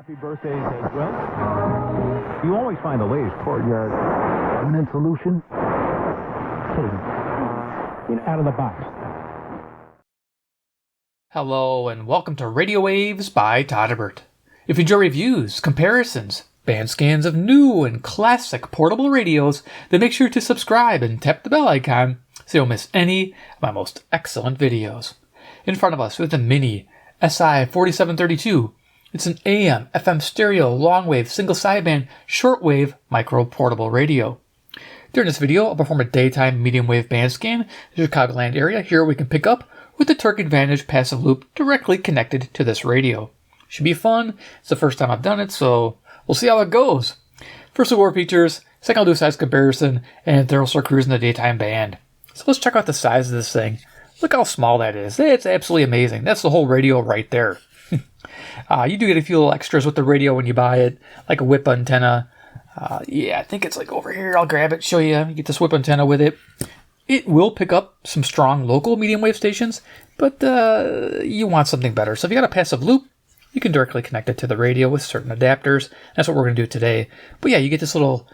Happy birthdays as well. You always find the latest courtyard permanent solution. Out of the box. Hello and welcome to Radio Waves by Todderbert. If you enjoy reviews, comparisons, band scans of new and classic portable radios, then make sure to subscribe and tap the bell icon so you don't miss any of my most excellent videos. In front of us we have the Mini Si4732. It's an AM, FM stereo, long-wave, single sideband, shortwave, micro portable radio. During this video, I'll perform a daytime medium-wave band scan in the Chicagoland area. Here we can pick up with the Terk Advantage passive loop directly connected to this radio. Should be fun. It's the first time I've done it, so we'll see how it goes. First, we'll go over features. Second, I'll do a size comparison, and third, we'll start cruising the daytime band. So let's check out the size of this thing. Look how small that is. It's absolutely amazing. That's the whole radio right there. You do get a few little extras with the radio when you buy it, like a whip antenna. Yeah, I think it's like over here. I'll grab it, show you. You get this whip antenna with it. It will pick up some strong local medium wave stations, but you want something better. So if you got a passive loop, you can directly connect it to the radio with certain adapters. That's what we're going to do today. But yeah, you get this little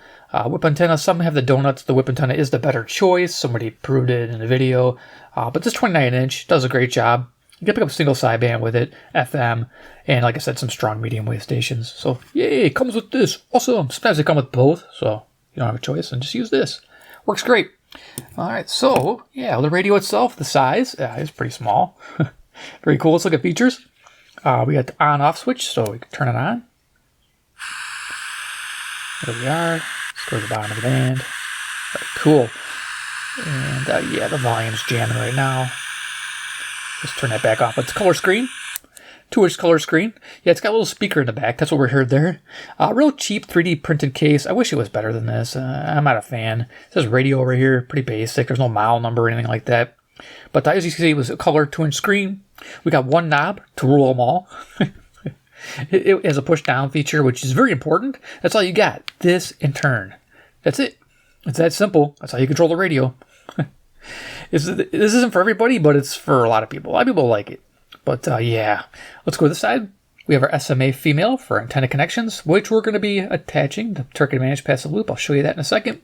whip antenna. Some have the donuts. The whip antenna is the better choice. Somebody proved it in a video. But this 29-inch does a great job. You can pick up single sideband with it, FM, and like I said, some strong medium wave stations. So yay, it comes with this. Awesome. Sometimes they come with both, so you don't have a choice, and just use this. Works great. All right, so yeah, the radio itself, the size is pretty small. Very cool. Let's look at features. We got the on-off switch, so we can turn it on. There we are. Let's go to the bottom of the band. Very cool. And yeah, the volume's jamming right now. Let's turn that back off. It's a color screen. 2-inch color screen. Yeah, it's got a little speaker in the back. That's what we heard there. Real cheap 3D printed case. I wish it was better than this. I'm not a fan. It says radio over here. Pretty basic. There's no model number or anything like that. But as you can see, it was a color 2-inch screen. We got one knob to rule them all. It has a push down feature, which is very important. That's all you got. This and turn. That's it. It's that simple. That's how you control the radio. This isn't for everybody, but it's for a lot of people. A lot of people like it. But yeah, let's go to the side. We have our SMA female for antenna connections, which we're going to be attaching the Terk Advantage passive loop. I'll show you that in a second.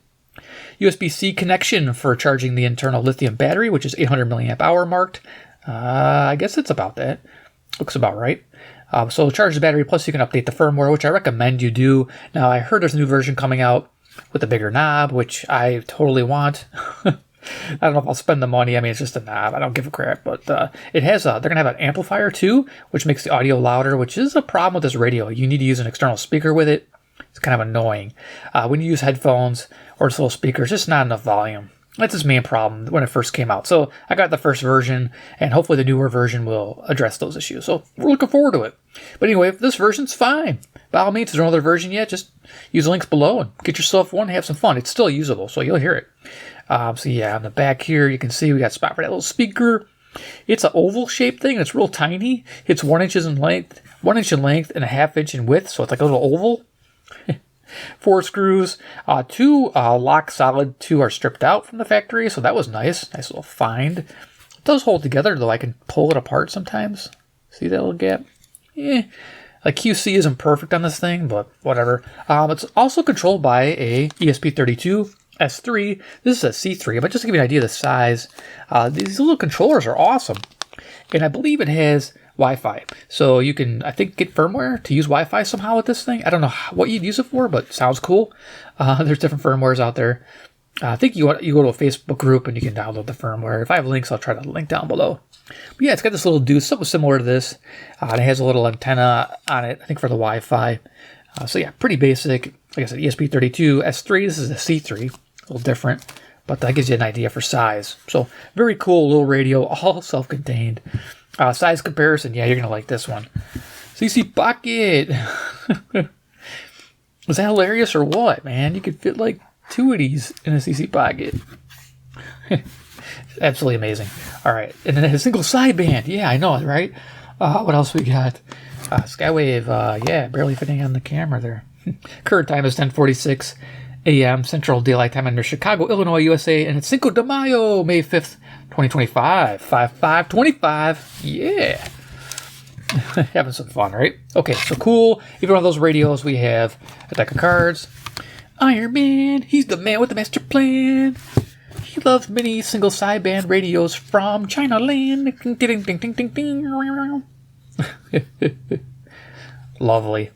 USB-C connection for charging the internal lithium battery, which is 800 milliamp hour marked. I guess it's about that. Looks about right. So charge the battery, plus you can update the firmware, which I recommend you do. Now, I heard there's a new version coming out with a bigger knob, which I totally want. I don't know if I'll spend the money. I mean, it's just a knob. I don't give a crap. But it has they're going to have an amplifier too, which makes the audio louder, which is a problem with this radio. You need to use an external speaker with it. It's kind of annoying. When you use headphones or this little speaker, it's just not enough volume. That's its main problem when it first came out. So I got the first version, and hopefully the newer version will address those issues. So we're looking forward to it. But anyway, this version's fine. By all means, if there's no other version yet, just use the links below and get yourself one and have some fun. It's still usable, so you'll hear it. So yeah, on the back here, you can see we got a spot for that little speaker. It's an oval-shaped thing, and it's real tiny. It's 1 inch in length, 1 inch in length, and a ½ inch in width, so it's like a little oval. 4 screws. 2 lock solid, 2 are stripped out from the factory, so that was nice. Nice little find. It does hold together, though I can pull it apart sometimes. See that little gap? Yeah. Like QC isn't perfect on this thing, but whatever. It's also controlled by a ESP32 S3. This is a C3, but just to give you an idea of the size, these little controllers are awesome. And I believe it has Wi-Fi. So you can, I think, get firmware to use Wi-Fi somehow with this thing. I don't know what you'd use it for, but it sounds cool. There's different firmwares out there. I think you go to a Facebook group and you can download the firmware. If I have links, I'll try to link down below. But yeah, it's got this little deuce, something similar to this. And it has a little antenna on it, I think, for the Wi-Fi. So yeah, pretty basic. Like I said, ESP32 S3. This is a C3. A little different, but that gives you an idea for size. So very cool little radio, all self-contained. Size comparison, yeah, you're gonna like this one. CC pocket. Was that hilarious or what, man? You could fit like 2 of these in a CC pocket. Absolutely amazing. All right, and then a single sideband. Yeah, I know, right? What else we got? Skywave. Yeah, barely fitting on the camera there. Current time is 10:46 a.m. Central Daylight Time under Chicago, Illinois, USA, and it's Cinco de Mayo, May 5th, 2025. 5/5/25. Yeah. Having some fun, right? Okay, so cool. Even one of those radios, we have a deck of cards. Iron Man, he's the man with the master plan. He loves mini single sideband radios from China land. Ding, ding, ding, ding, ding, ding. Lovely.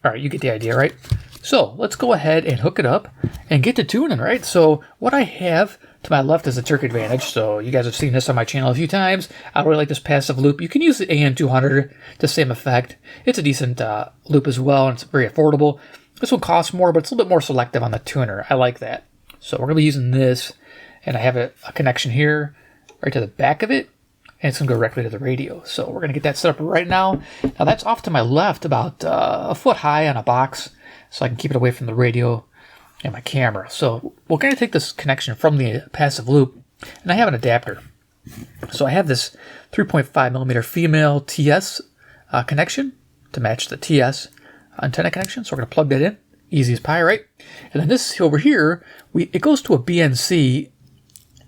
All right, you get the idea, right? So let's go ahead and hook it up and get to tuning, right? So what I have to my left is a Terk Advantage. So you guys have seen this on my channel a few times. I really like this passive loop. You can use the AN200 to same effect. It's a decent loop as well, and it's very affordable. This one costs more, but it's a little bit more selective on the tuner. I like that. So we're going to be using this, and I have a connection here right to the back of it, and it's going to go directly to the radio. So we're going to get that set up right now. Now that's off to my left, about a foot high on a box, so I can keep it away from the radio and my camera. So we're going to take this connection from the passive loop, and I have an adapter. So I have this 3.5 millimeter female TS connection to match the TS antenna connection. So we're going to plug that in. Easy as pie, right? And then this over here, it goes to a BNC.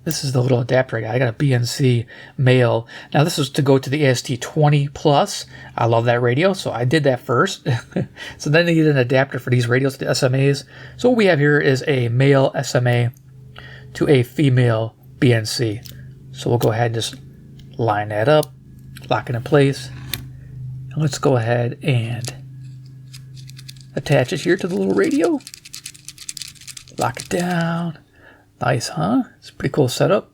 This is the little adapter I got. I got a BNC male. Now this is to go to the AST-20 Plus. I love that radio, so I did that first. So then I need an adapter for these radios, the SMAs. So what we have here is a male SMA to a female BNC. So we'll go ahead and just line that up, lock it in place. And let's go ahead and attach it here to the little radio. Lock it down. Nice, huh? It's a pretty cool setup.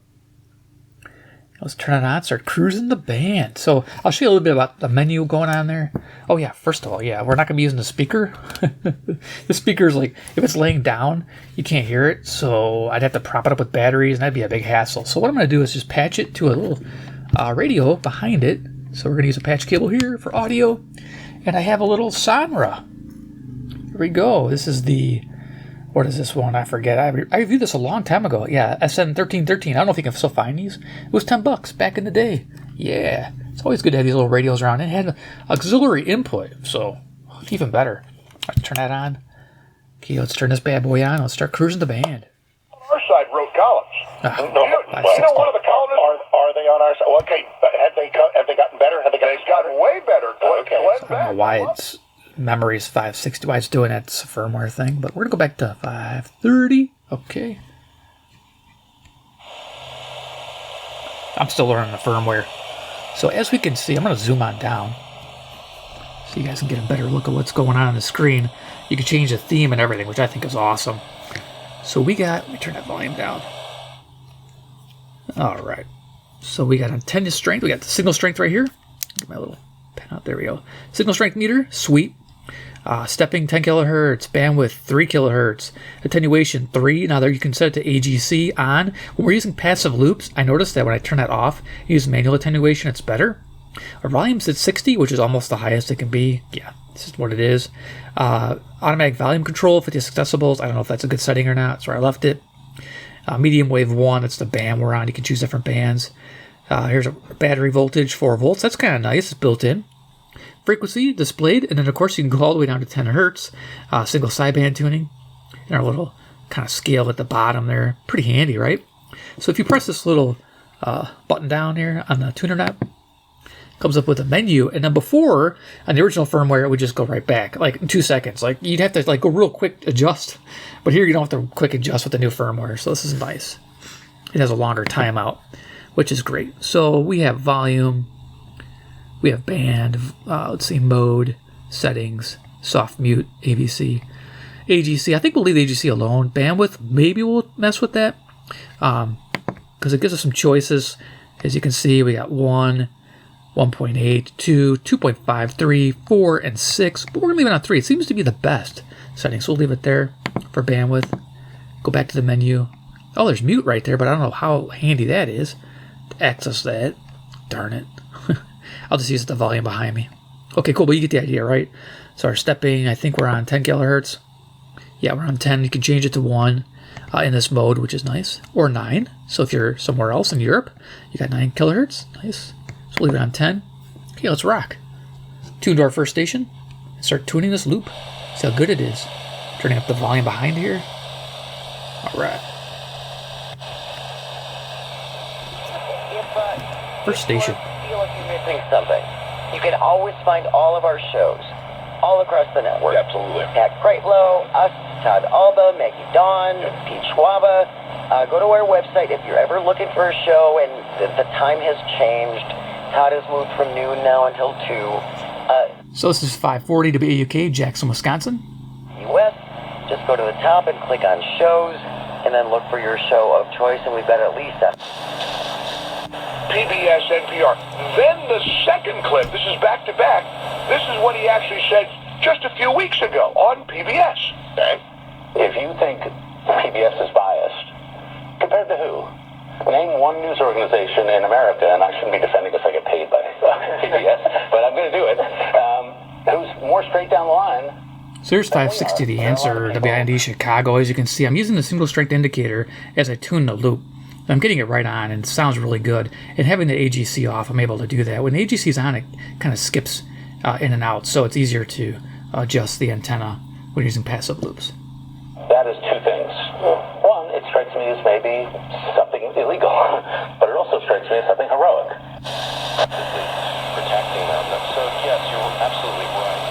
Let's turn it on, start cruising the band. So I'll show you a little bit about the menu going on there. Oh yeah, first of all, yeah, we're not going to be using the speaker. The speaker's like, if it's laying down, you can't hear it. So I'd have to prop it up with batteries, and that'd be a big hassle. So what I'm going to do is just patch it to a little radio behind it. So we're going to use a patch cable here for audio. And I have a little Sonra. Here we go. This is the... What is this one? I forget. I reviewed this a long time ago. Yeah, SN1313. I don't know if you can still find these. It was $10 back in the day. Yeah. It's always good to have these little radios around. It had auxiliary input, so even better. Let's turn that on. Okay, let's turn this bad boy on. Let's start cruising the band. On our side wrote columns. You know one of the columns? Are they on our side? Okay, have they gotten better? Have they gotten way better? Okay. I don't know why it's... Memory is 560. Why it's doing that? It's a firmware thing. But we're going to go back to 530. Okay. I'm still learning the firmware. So as we can see, I'm going to zoom on down so you guys can get a better look at what's going on the screen. You can change the theme and everything, which I think is awesome. So we turn that volume down. All right. So we got antenna strength. We got the signal strength right here. Get my little pen out. There we go. Signal strength meter. Sweet. Stepping 10 kilohertz, bandwidth 3 kilohertz, attenuation 3. Now there you can set it to AGC on. When we're using passive loops, I noticed that when I turn that off, use manual attenuation, it's better. Our volume's at 60, which is almost the highest it can be. Yeah, this is what it is. Automatic volume control, 56 decibels. I don't know if that's a good setting or not. That's where I left it. Medium wave 1, that's the band we're on. You can choose different bands. Here's a battery voltage, 4 volts. That's kind of nice. It's built in. Frequency displayed, and then of course you can go all the way down to 10 hertz. Single sideband tuning, and our little kind of scale at the bottom there. Pretty handy, right? So if you press this little button down here on the tuner knob, it comes up with a menu. And then before, on the original firmware, it would just go right back, like in 2 seconds. Like you'd have to like go real quick adjust, but here you don't have to quick adjust with the new firmware. So this is nice. It has a longer timeout, which is great. So we have volume. We have band, let's see, mode, settings, soft mute, AVC, AGC. I think we'll leave the AGC alone. Bandwidth, maybe we'll mess with that because it gives us some choices. As you can see, we got 1, 1.8, 2, 2.5, 3, 4, and 6. But we're going to leave it on 3. It seems to be the best setting, so we'll leave it there for bandwidth. Go back to the menu. Oh, there's mute right there, but I don't know how handy that is to access that. Darn it. I'll just use the volume behind me. Okay, cool, but you get the idea, right? So our stepping, I think we're on 10 kilohertz. Yeah, we're on 10. You can change it to 1 in this mode, which is nice. Or 9. So if you're somewhere else in Europe, you got 9 kilohertz. Nice. So leave it on 10. Okay, let's rock. Tune to our first station. And start tuning this loop. See how good it is. Turning up the volume behind here. All right. First station. Feel like you're missing something. You can always find all of our shows all across the network. Absolutely. Pat Kreitlow, us, Todd Alba, Maggie Dawn, Pete Schwaba. Go to our website if you're ever looking for a show and the time has changed. Todd has moved from noon now until 2. So this is 540 WAUK, Jackson, Wisconsin. US. Just go to the top and click on shows and then look for your show of choice, and we've got at least a PBS, NPR. Then the second clip, this is back to back. This is what he actually said just a few weeks ago on PBS. Okay? If you think PBS is biased, compared to who? Name one news organization in America, and I shouldn't be defending because I get paid by PBS, but I'm going to do it, who's more straight down the line. So here's 560, the answer, WIND Chicago. As you can see, I'm using the single strength indicator as I tune the loop. I'm getting it right on, and it sounds really good. And having the AGC off, I'm able to do that. When the AGC is on, it kind of skips in and out, so it's easier to adjust the antenna when using passive loops. That is two things. One, it strikes me as maybe something illegal, but it also strikes me as something heroic. Protecting them. So yes, you're absolutely right.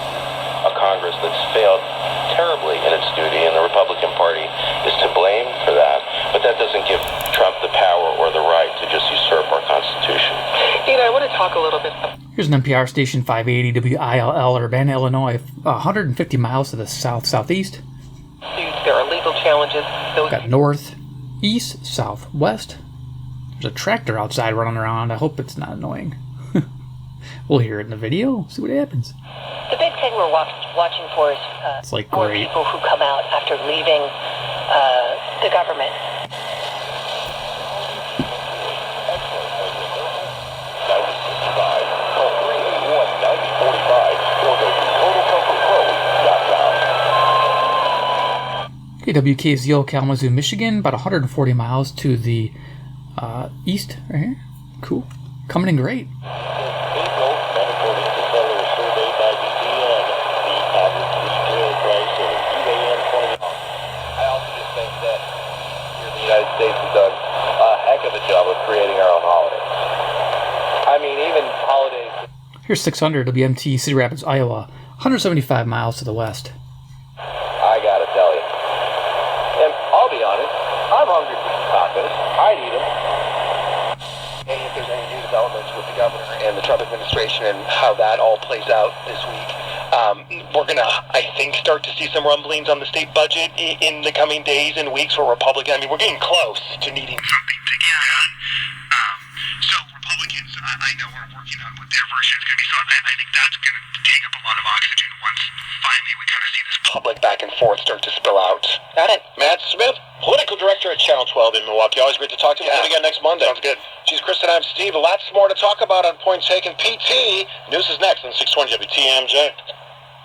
A Congress that's failed terribly in its duty, and the Republican Party is to blame for that. But that doesn't give Trump the power or the right to just usurp our Constitution. I want to talk a little bit. Here's an NPR station, 580 WILL, Urbana, Illinois, 150 miles to the southeast. There are legal challenges. Got north, east, south, west. There's a tractor outside running around. I hope it's not annoying. We'll hear it in the video. See what happens. The big thing we're watching for is it's like more great. people who come out after leaving the government. WKZO, Kalamazoo, Michigan, about 140 miles to the east, right here. Cool. Coming in great. United States has done a heck of a job of creating our own holidays. I mean, even holidays. Here's 600 WMT, Cedar Rapids, Iowa, 175 miles to the west. I gotta tell you, and I'll be honest, I'm hungry for some tacos. I'd eat them. And if there's any new developments with the governor and the Trump administration and how that all plays out this week, we're going to, I think, start to see some rumblings on the state budget in the coming days and weeks for Republicans. I mean, we're getting close to needing something to get done. So Republicans, I know, are working on what their version is going to be. So I think that's going to take up a lot of oxygen once finally we kind of see this public back and forth start to spill out. Got it. Matt Smith, political director at Channel 12 in Milwaukee. Always great to talk to you. We'll do it again next Monday. Sounds good. She's Chris and I'm Steve. Lots more to talk about on Point Taken. PT. News is next on 620 WTMJ.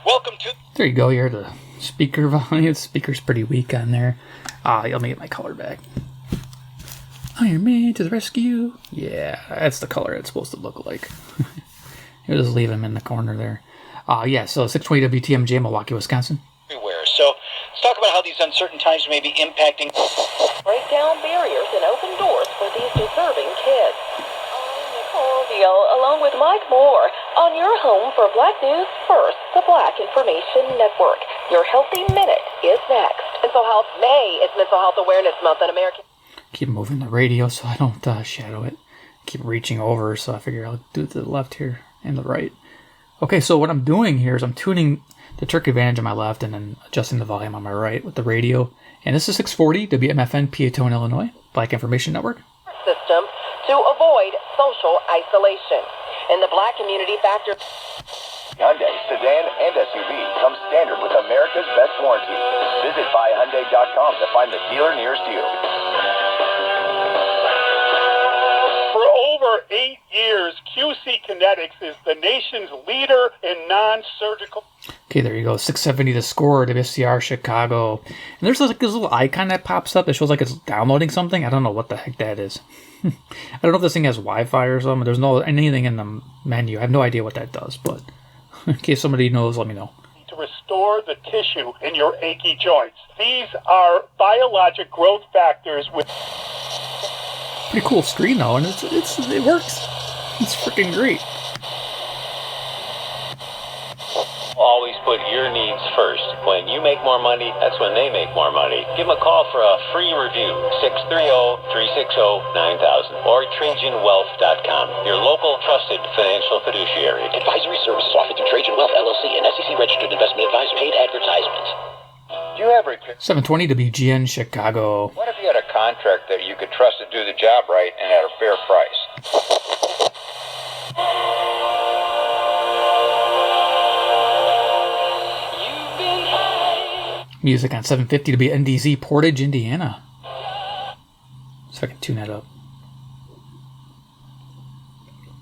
Welcome to... There you go. You heard the speaker volume. The speaker's pretty weak on there. Let me get my color back. Iron Man to the rescue. Yeah, that's the color it's supposed to look like. You'll just leave him in the corner there. Yeah, so 620 WTMJ, Milwaukee, Wisconsin. Everywhere. So let's talk about how these uncertain times may be impacting. Break down barriers and open doors for these deserving kids. I'm Nicole Deal, along with Mike Moore, on your home for Black News First, the Black Information Network. Your Healthy Minute is next. Mental Health May is Mental Health Awareness Month in America. Keep moving the radio so I don't shadow it. Keep reaching over, so I figure I'll do it to the left here and the right. Okay, so what I'm doing here is I'm tuning the Terk Advantage on my left and then adjusting the volume on my right with the radio. And this is 640 WMFN, Peatone, Illinois, Black Information Network. System to avoid social isolation. In the Black community factor... Hyundai, sedan, and SUV comes standard with America's best warranty. Visit buyhyundai.com to find the dealer nearest you. For over 8 years, QC Kinetics is the nation's leader in non-surgical... Okay, there you go. 670 the score, WSCR Chicago. And there's like this little icon that pops up that shows like it's downloading something. I don't know what the heck that is. I don't know if this thing has Wi-Fi or something. There's no anything in the menu. I have no idea what that does, but in case somebody knows, let me know. To restore the tissue in your achy joints. These are biologic growth factors with... Pretty cool screen though, and it works. It's freaking great. Always put your needs first. When you make more money, that's when they make more money. Give them a call for a free review, 630-360-9000 or TrajanWealth.com. Your local trusted financial fiduciary. Advisory services offered through Trajan Wealth, LLC, an SEC-registered investment advisor. Paid advertisements. Do you have 720 WGN Chicago. What if you had a contract that you could trust to do the job right and at a fair price? Music on 750 to be NDZ Portage, Indiana. So I can tune that up.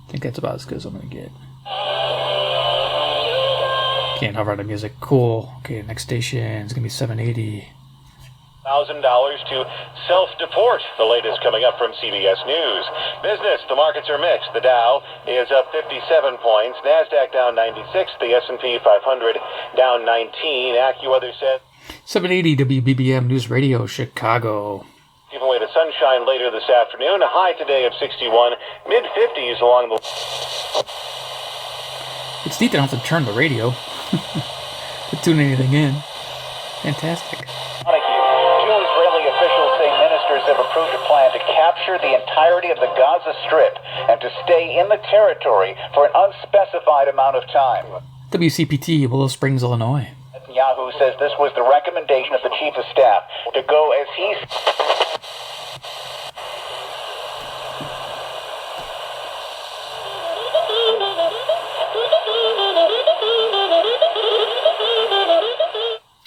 I think that's about as good as I'm going to get. Can't hover the music. Cool. Okay, next station is going to be 780. $1,000 to self-deport. The latest coming up from CBS News. Business, the markets are mixed. The Dow is up 57 points. NASDAQ down 96. The S&P 500 down 19. AccuWeather said 780 WBBM News Radio, Chicago. Giving way to sunshine later this afternoon. A high today of 61. Mid-50s along the... It's neat that I don't have to turn the radio to tune anything in. Fantastic. Two Israeli officials say ministers have approved a plan to capture the entirety of the Gaza Strip and to stay in the territory for an unspecified amount of time. WCPT, Willow Springs, Illinois. Netanyahu says this was the recommendation of the chief of staff to go as he...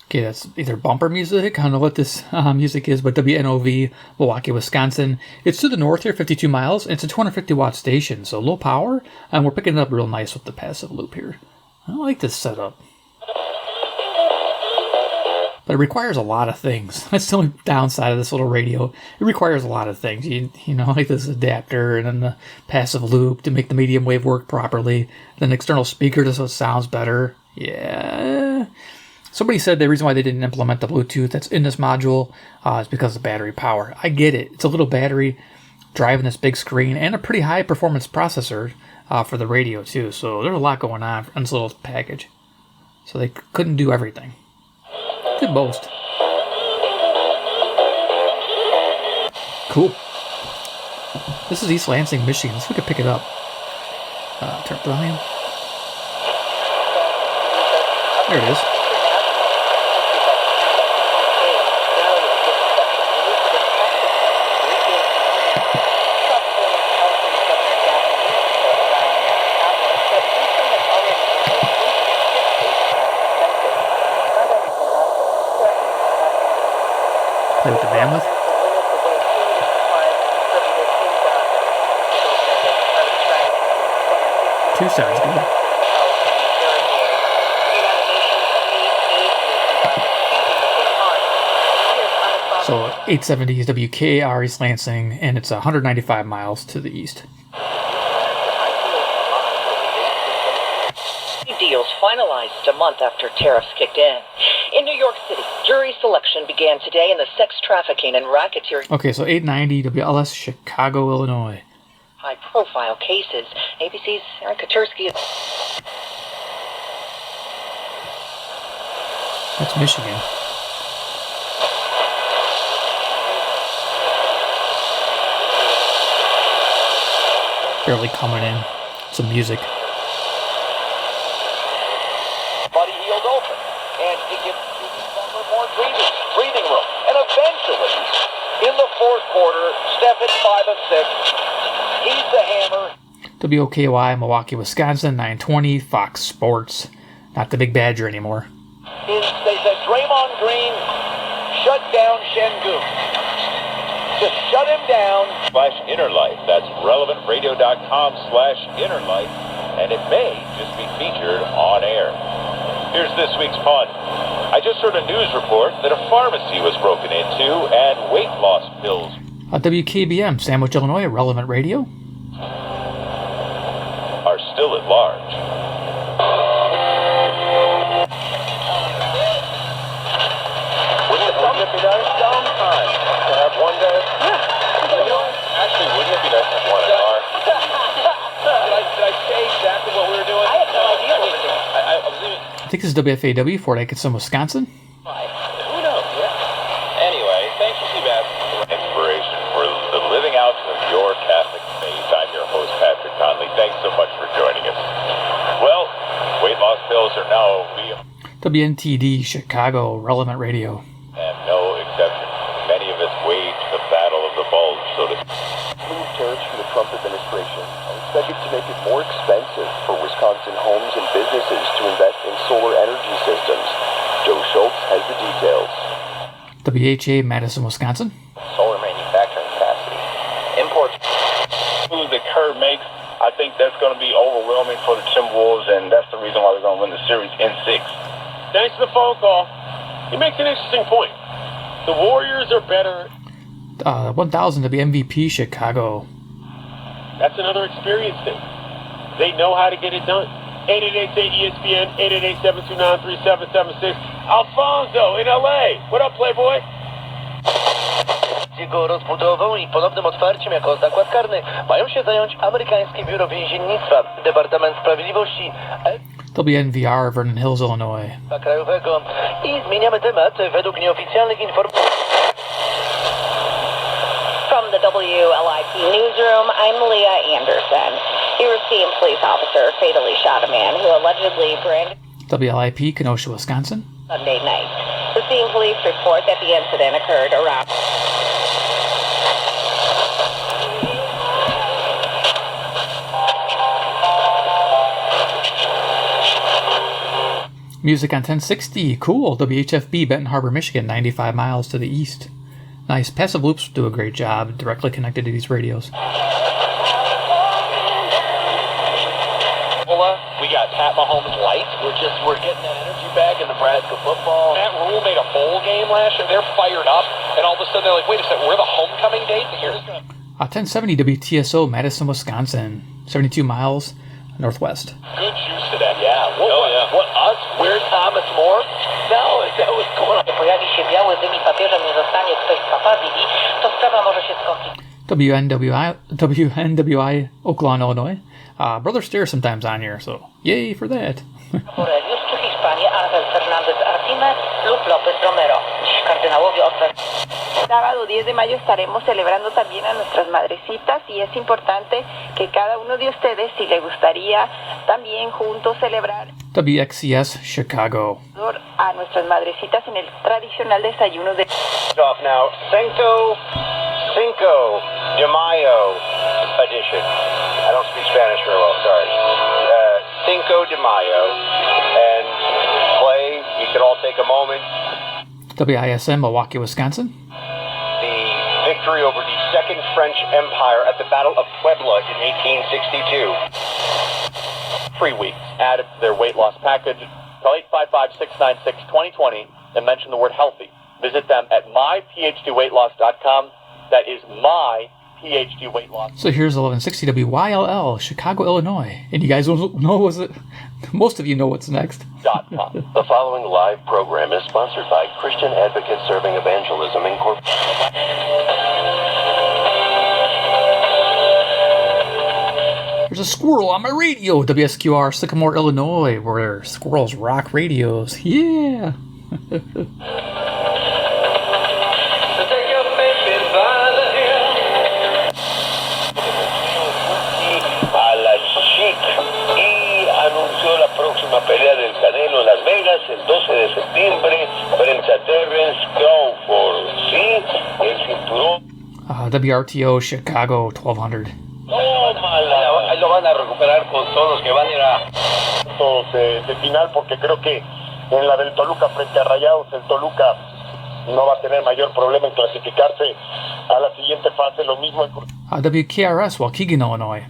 Okay, that's either bumper music. I don't know what this music is, but WNOV, Milwaukee, Wisconsin. It's to the north here, 52 miles, and it's a 250 watt station, so low power, and we're picking it up real nice with the passive loop here. I like this setup. But it requires a lot of things. That's the only downside of this little radio. It requires a lot of things. You know, like this adapter, and then the passive loop to make the medium wave work properly, then external speaker so it sounds better. Yeah. Somebody said the reason why they didn't implement the Bluetooth that's in this module is because of battery power. I get it. It's a little battery driving this big screen and a pretty high performance processor for the radio too. So there's a lot going on in this little package. So they couldn't do everything. Did most. Cool. This is East Lansing, Michigan. So we could pick it up. Turn up the volume. There it is. Play with the bandwidth. 2 sounds good. So 870 is WKAR East Lansing, and it's 195 miles to the east. Deals finalized a month after tariffs kicked in. In New York City, jury selection began today in the sex trafficking and racketeering. Okay, so 890 WLS, Chicago, Illinois. High-profile cases. ABC's Aaron Katursky. That's Michigan. Barely coming in. Some music. Buddy healed open, and he gives more breathing room. And eventually, in the fourth quarter, Stephen 5 of 6. He's the hammer. WOKY, Milwaukee, Wisconsin, 920, Fox Sports. Not the Big Badger anymore. They said Draymond Green shut down Şengün. Just shut him down. /InnerLife. That's relevantradio.com/InnerLife. And it may just be featured on air. Here's this week's pun. I just heard a news report that a pharmacy was broken into and weight loss pills. WKBM, Sandwich, Illinois, Relevant Radio. Are still at large. Wouldn't it be nice sometime to have one day? Actually, wouldn't it be nice to have one hour? Did I say exactly what we were doing? I have no idea what we're doing. I was even... I think is WFAW, Fort Atkinson, Wisconsin. Who knows? Yeah. Anyway, thank you, Seabass. Inspiration for the living out of your Catholic faith. I'm your host, Patrick Conley. Thanks so much for joining us. Well, weight loss pills are now WNTD, Chicago, Relevant Radio. And no exception. Many of us wage the battle of the bulge, so to New tariffs from the Trump administration are expected to make it more expensive for Wisconsin homes and businesses to invest in solar energy systems. Joe Schultz has the details. WHA, Madison, Wisconsin. Solar manufacturing capacity. Imports. Moves that Kerr makes, I think that's going to be overwhelming for the Timberwolves, and that's the reason why they're going to win the series in 6. Thanks for the phone call. He makes an interesting point. The Warriors are better. 1000 to be MVP, Chicago. That's another experience thing. They know how to get it done. 888-ESPN, 888-729-3776. Alfonso in LA. What up, Playboy? Jego rozbudową i ponownym otwarciem jako zakład karny mają się zająć amerykańskie biuro więziennictwa, Departament Sprawiedliwości WNVR, Vernon Hills, Illinois. Krajowego. I zmieniamy temat według nieoficjalnych informacji. From the WLIP newsroom, I'm Leah Anderson. A Racine police officer fatally shot a man who allegedly branded WLIP, Kenosha, Wisconsin. Sunday night. Racine police report that the incident occurred around Music on 1060, cool. WHFB, Benton Harbor, Michigan, 95 miles to the east. Nice. Passive loops do a great job, directly connected to these radios. We got Pat Mahomes light. We're getting that energy back in Nebraska football. Matt Rule made a bowl game last year. They're fired up, and all of a sudden they're like, wait a second, we're the homecoming date? And here's 1070 WTSO, Madison, Wisconsin, 72 miles northwest. Good juice to that, yeah. What us? Where's Thomas More? No, that was going on. Pojawi się biały dym i papieżem nie zostanie ktoś zapadli, to sprawa może się skomplikować. WNWI, Oakland, Illinois. Brother Stare sometimes on here, so yay for that. Borelius czy Hiszpania, Ángel Fernández Artime lub López Romero. Dziś kardynałowie Sábado 10 de mayo estaremos celebrando también a nuestras madrecitas y es importante que cada uno de ustedes, si le gustaría también juntos celebrar WXCS, Chicago. a nuestras madrecitas en el tradicional desayuno de... Off now. Cinco de Mayo edition. I don't speak Spanish very well, sorry. Cinco de Mayo. And play, you can all take a moment. WISM, Milwaukee, Wisconsin. The victory over the Second French Empire at the Battle of Puebla in 1862. Free weeks added to their weight loss package. Call 855-696-2020 and mention the word healthy. Visit them at myphdweightloss.com. That is myphdweightloss. So here's 1160 WYLL, Chicago, Illinois. And you guys don't know what's it? Most of you know what's next. The following live program is sponsored by Christian Advocate Serving Evangelism Incorporated. There's a squirrel on my radio, WSQR, Sycamore, Illinois, where squirrels rock radios. Yeah. Anunció la próxima pelea del Canelo en Las Vegas el 12 de septiembre frente a Terrence Crawford. Sí, el cinturón. WRTO, Chicago, 1200. Tómala. Ahí lo van a recuperar con todos que van a ir a... De final, porque creo que en la del Toluca frente a Rayados, el Toluca no va a tener mayor problema en clasificarse a la siguiente fase. Lo mismo en WKRS, Waukegan, Illinois.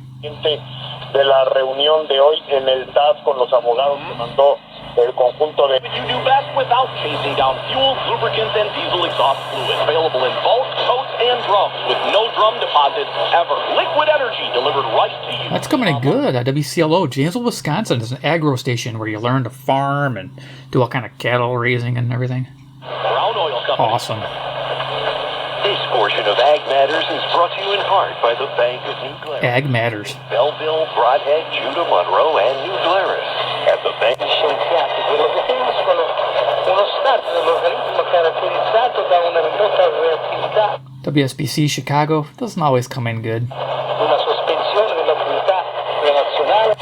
De la reunión de hoy en el TAS con los abogados que mandó el conjunto de... You do best without chasing down fuel, lubricants, and diesel exhaust fluid. Available in bulk, totes, and drums with no drum deposits ever. Liquid energy delivered right to you. That's coming in good. WCLO, Janesville, Wisconsin is an agro station where you learn to farm and do all kind of cattle raising and everything. Brown Oil Company. Awesome. This portion of Ag Matters is brought to you in part by the Bank of New Glarus. Ag Matters. Belleville, Broadhead, Judah, Monroe, and New Glarus. At the Bank. seguimos con uno stato dell'organismo caratterizzato da una nota reattività. WSBC Chicago doesn't always come in good. Una sospensione dell'attività relazionale.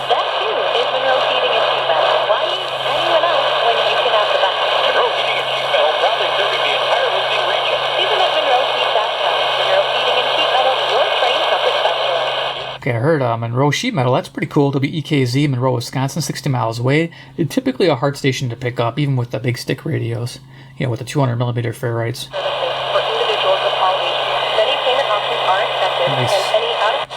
That too is Monroe Heating and Sheet Metal. Why use anyone else when you can have the best? Monroe Heating and Sheet Metal proudly serving the entire listening region. See them at MonroeHeat.com. Monroe Heating and Sheet Metal, your trained comfort specialist. Okay, I heard Monroe Sheet Metal. That's pretty cool. WEKZ, Monroe, Wisconsin, 60 miles away. It's typically a hard station to pick up, even with the big stick radios. You know, with the 200mm ferrites. For individuals of all ages, many payment options are accepted, Nice. and any out of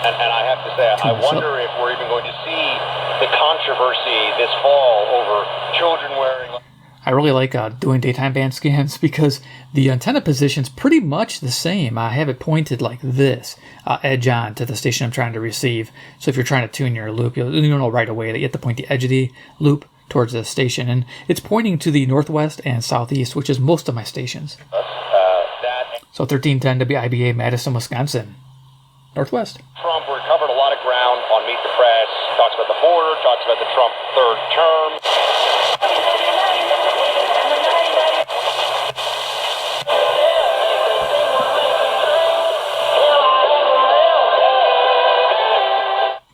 And I have to say, I wonder if we're even going to see the controversy this fall over children wearing... I really like doing daytime band scans because the antenna position's pretty much the same. I have it pointed like this, edge on to the station I'm trying to receive. So if you're trying to tune your loop, you'll know right away that you have to point the edge of the loop towards the station. And it's pointing to the northwest and southeast, which is most of my stations. So 1310 WIBA, Madison, Wisconsin. Northwest. Trump recovered a lot of ground on Meet the Press, talks about the border, talks about the Trump third term.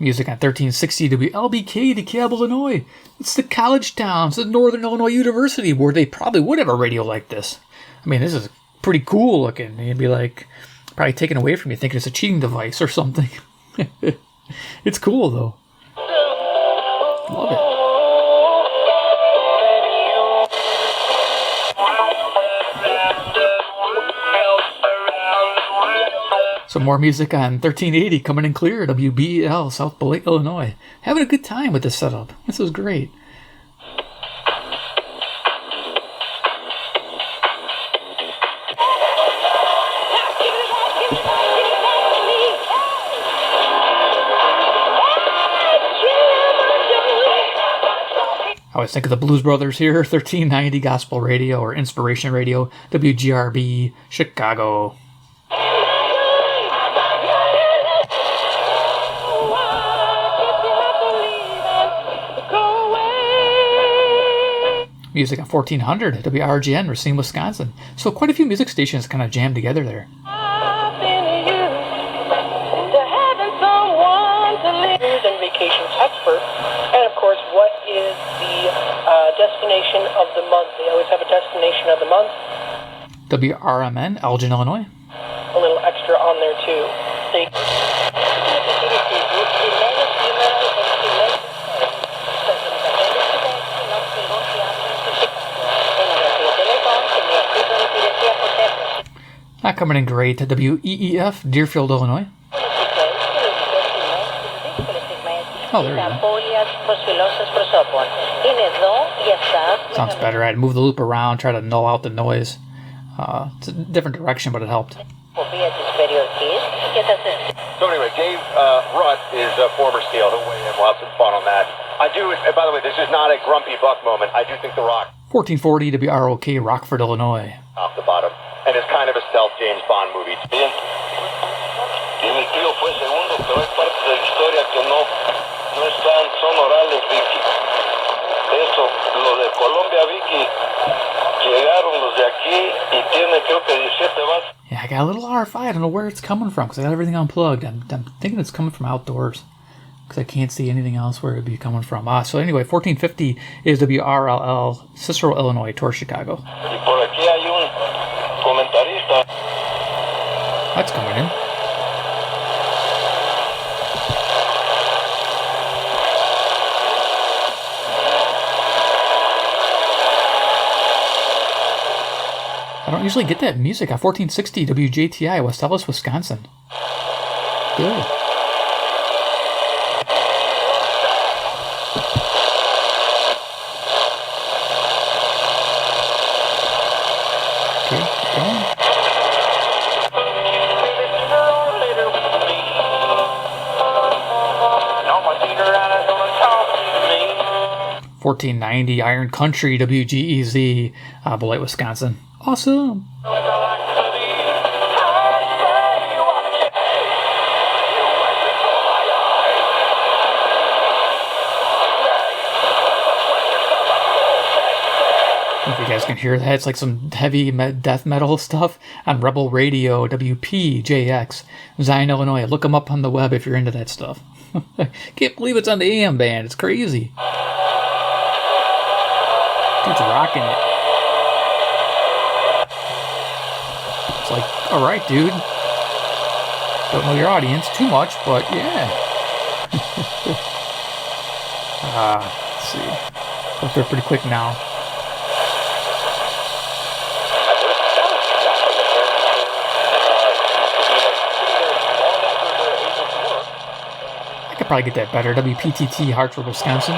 Music on 1360 WLBK, DeKalb, Illinois. It's the college town. It's the Northern Illinois University, where they probably would have a radio like this. I mean, this is pretty cool looking. You'd be like, probably taken away from you thinking it's a cheating device or something. It's cool, though. Love it. Some more music on 1380 coming in clear, WBEL, South Beloit, Illinois. Having a good time with this setup. This is great. I always think of the Blues Brothers here, 1390 Gospel Radio or Inspiration Radio, WGRB, Chicago. Music at 1400, WRGN, Racine, Wisconsin. So quite a few music stations kind of jammed together there. And vacations expert, and of course, what is the destination of the month? They always have a destination of the month. WRMN, Elgin, Illinois. A little extra on there too. Not coming in great. WEEF, Deerfield, Illinois. Oh, there you go. Sounds better. I had to move the loop around, try to null out the noise. It's a different direction, but it helped. So anyway, Dave Rutt is a former Steel. He'll weigh in. We'll have some fun on that. I do, by the way, this is not a grumpy buck moment. I do think The Rock... 1440 WROK, Rockford, Illinois. Off the bottom. And it's kind of a stealth James Bond movie. Bien. Y mi tío fue segundo, pero es parte de la historia que no están, son orales, Vicky. Eso, lo de Colombia, Vicky, llegaron los de aquí y tiene creo que 17 bases. Yeah, I got a little RFI. I don't know where it's coming from because I got everything unplugged. I'm thinking it's coming from outdoors because I can't see anything else where it would be coming from. So anyway, 1450 is WRLL, Cicero, Illinois, towards Chicago. Y por aquí hay un comentarista. That's coming in. I don't usually get that music at 1460 WJTI, West Ellis, Wisconsin. Good. Okay, keep going. No, my finger on it gonna talk to me. 1490 Iron Country, WGEZ, Beloit, Wisconsin. Awesome. if you guys can hear that. It's like some heavy death metal stuff on Rebel Radio, WPJX, Zion, Illinois. Look them up on the web if you're into that stuff. Can't believe it's on the AM band. It's crazy. Dude's rocking it. It's like, alright, dude. Don't know your audience too much, but yeah. Let's see. Go through pretty quick now. I could probably get that better. WPTT, Hartford, Wisconsin.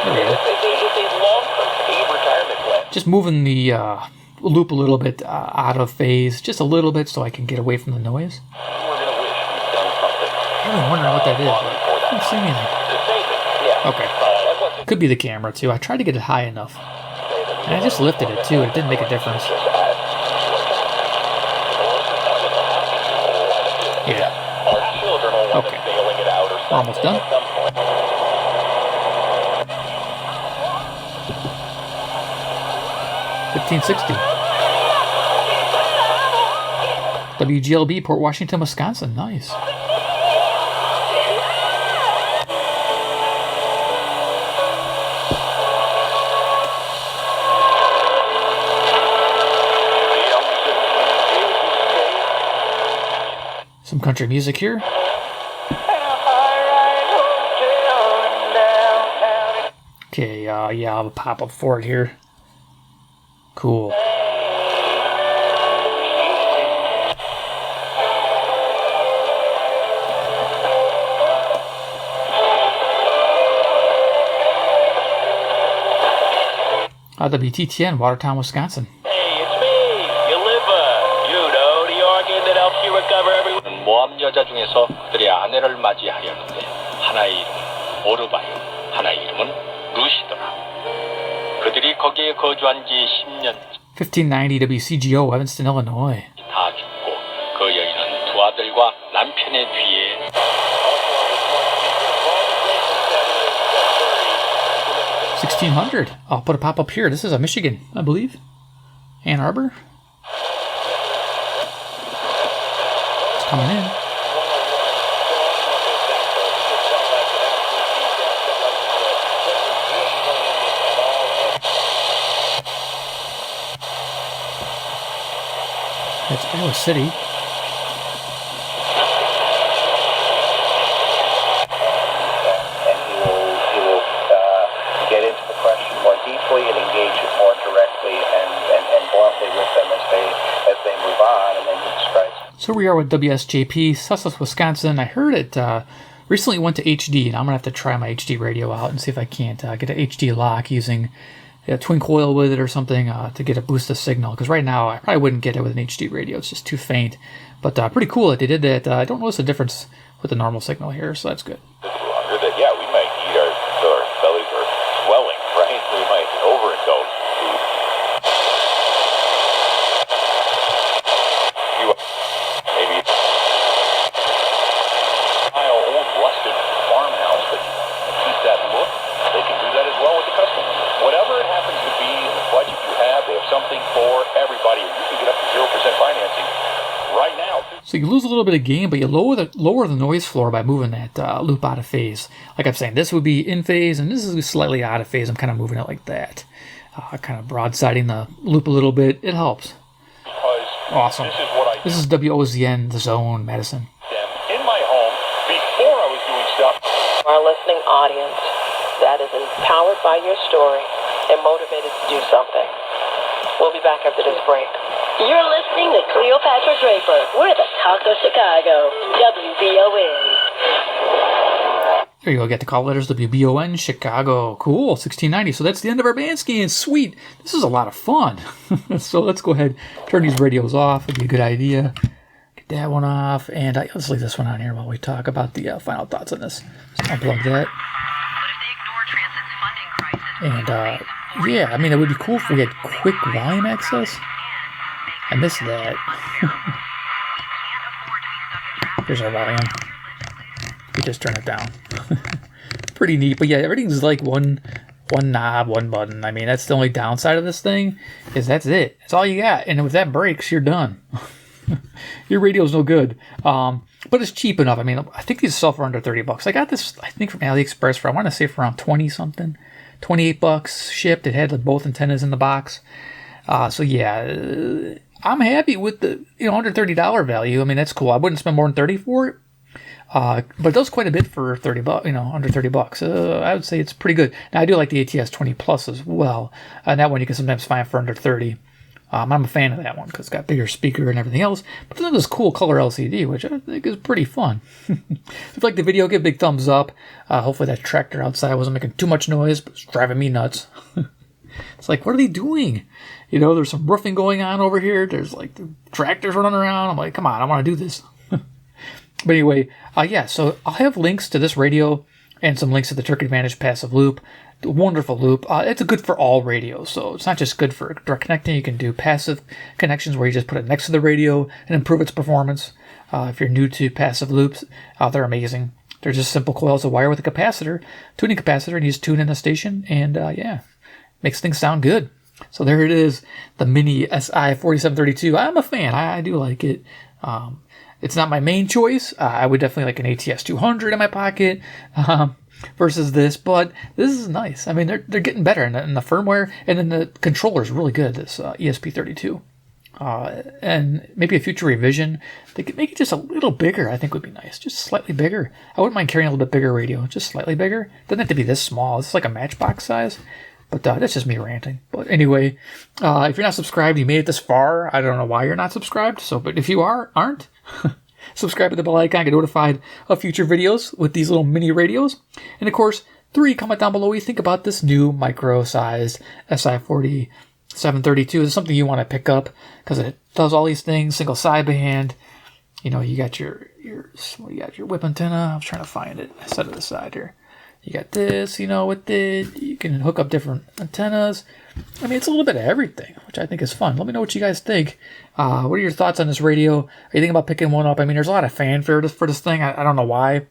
There we go. Just moving the loop a little bit out of phase, just a little bit, so I can get away from the noise. I'm really wondering what that is, but I don't see anything. Okay. Could be the camera, too. I tried to get it high enough. And I just lifted it, too. It didn't make a difference. Yeah. Okay. We're almost done. $15.60. WGLB, Port Washington, Wisconsin. Nice. Some country music here. Okay, yeah, I'll have a pop-up for it here. Cool. WTTN, Watertown, Wisconsin. Hey, it's me, your liver. You know, the organ that helps you recover everyone. 모함 여자 중에서 그들의 아내를 맞이하였는데 하나의 이름은 오르바요, 하나의 이름은 루시더라. 그들이 거기에 거주한 지 10년. 1590 WCGO, Evanston, Illinois. 다 죽고 그 여인은 두 아들과 남편의 뒤에. $1,600. I'll put a pop-up here. This is a Michigan, I believe. Ann Arbor. It's coming in. It's Iowa City. And engage it more directly and bluntly with them as they move on, and then he describes. So we are with WSJP, Sussex, Wisconsin. I heard it recently went to HD, and I'm gonna have to try my HD radio out and see if I can't get an HD lock using a twin coil with it or something to get a boost of signal. Because right now I probably wouldn't get it with an HD radio; it's just too faint. But pretty cool that they did that. I don't notice a difference with the normal signal here, so that's good. Yeah, we might eat our bellies are swelling, right? We might overindulge food. Maybe old rusted farmhouse, but keep that look. They can do that as well with the customer. Whatever it happens to be in the budget you have, they have something for everybody. You can get up to 0% financing right now. So you lose a little bit of gain, but you lower the noise floor by moving that loop out of phase. Like I'm saying, this would be in phase, and this is slightly out of phase. I'm kind of moving it like that. Kind of broadsiding the loop a little bit. It helps. Awesome. This is WOZN, The Zone, Madison. In my home, before I was doing stuff. Our listening audience that is empowered by your story and motivated to do something. We'll be back after this break. You're listening to Cleopatra Draper. We're the talk of Chicago. WBON. There you go. Get the call letters. WBON, Chicago. Cool. 1690. So that's the end of our band scan. Sweet. This is a lot of fun. So let's go ahead, turn these radios off. It'd be a good idea. Get that one off. And let's leave this one on here while we talk about the final thoughts on this. Just unplug that. And yeah, I mean, it would be cool if we had quick volume access. I missed that. Here's our volume. We just turn it down. Pretty neat, but yeah, everything's like one one knob, one button. I mean, that's the only downside of this thing, is that's it. That's all you got. And if that breaks, you're done. Your radio's no good. But it's cheap enough. I mean, I think these sell for under $30. I got this, I think, from AliExpress for, I want to say, for around 20 something. $28 shipped. It had like both antennas in the box. So yeah, I'm happy with the under $30 value. I mean, that's cool. I wouldn't spend more than 30 for it. But it does quite a bit for $30, under $30. I would say it's pretty good. Now I do like the ATS-20 Plus as well. And that one you can sometimes find for under 30. I'm a fan of that one because it's got bigger speaker and everything else. But then this cool color LCD, which I think is pretty fun. If you like the video, give a big thumbs up. Hopefully that tractor outside wasn't making too much noise, but it's driving me nuts. It's like, what are they doing? There's some roofing going on over here. There's like the tractors running around. I'm like, come on, I want to do this. But anyway, yeah, so I'll have links to this radio and some links to the Terk Advantage passive loop. Wonderful loop. It's good for all radios, so it's not just good for direct connecting. You can do passive connections where you just put it next to the radio and improve its performance. If you're new to passive loops, they're amazing. They're just simple coils of wire with a capacitor, tuning capacitor, and you just tune in the station, and yeah, makes things sound good. So there it is, the Mini Si4732. I'm a fan. I do like it. It's not my main choice. I would definitely like an ATS-200 in my pocket. Versus this, but this is nice. I mean, they're getting better, and the firmware, and then the controller is really good. This ESP32, and maybe a future revision, they could make it just a little bigger. I think would be nice, just slightly bigger. I wouldn't mind carrying a little bit bigger radio, just slightly bigger. Doesn't have to be this small. It's like a matchbox size, but that's just me ranting. But anyway, if you're not subscribed, you made it this far. I don't know why you're not subscribed. But if you aren't. Subscribe to the bell icon, get notified of future videos with these little mini radios. And of course, 3, comment down below what you think about this new micro-sized Si4732. Is it something you want to pick up? Because it does all these things, single sideband. You got your whip antenna. I was trying to find it. I set it aside here. You got this, with it. You can hook up different antennas. I mean, it's a little bit of everything, which I think is fun. Let me know what you guys think. What are your thoughts on this radio? Are you thinking about picking one up? I mean, there's a lot of fanfare for this thing. I don't know why. I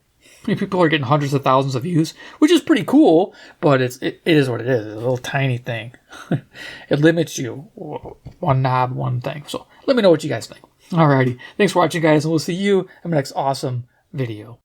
mean, people are getting hundreds of thousands of views, which is pretty cool, but it is what it is. It's a little tiny thing. It limits you. One knob, one thing. So let me know what you guys think. Alrighty. Thanks for watching, guys, and we'll see you in the next awesome video.